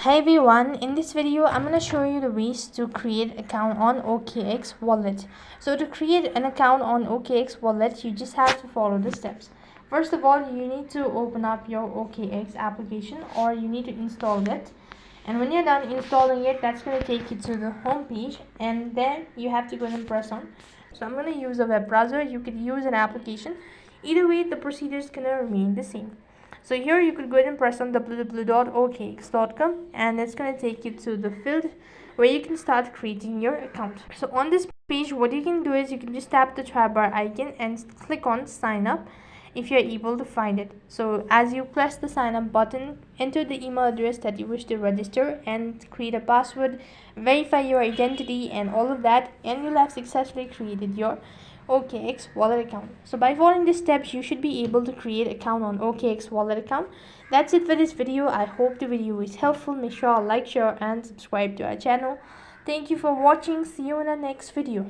Hey everyone, in this video I'm going to show you the ways to create account on OKX wallet. So to create an account on OKX wallet, you just have to follow the steps. First of all, you need to open up your OKX application, or you need to install it. And when you're done installing it, that's going to take you to the home page, and then you have to go and press on. So I'm going to use a web browser. You could use an application. Either way, the procedure is going to remain the same. So here you could go ahead and press on www.okx.com, and it's going to take you to the field where you can start creating your account. So on this page, what you can do is you can just tap the try bar icon and click on sign up if you're able to find it. So as you press the sign up button, enter the email address that you wish to register and create a password, verify your identity and all of that, and you'll have successfully created your OKX wallet account. So by following these steps, you should be able to create account on OKX wallet account. That's it for this video. I hope the video is helpful. Make sure to like, share and subscribe to our channel. Thank you for watching. See you in the next video.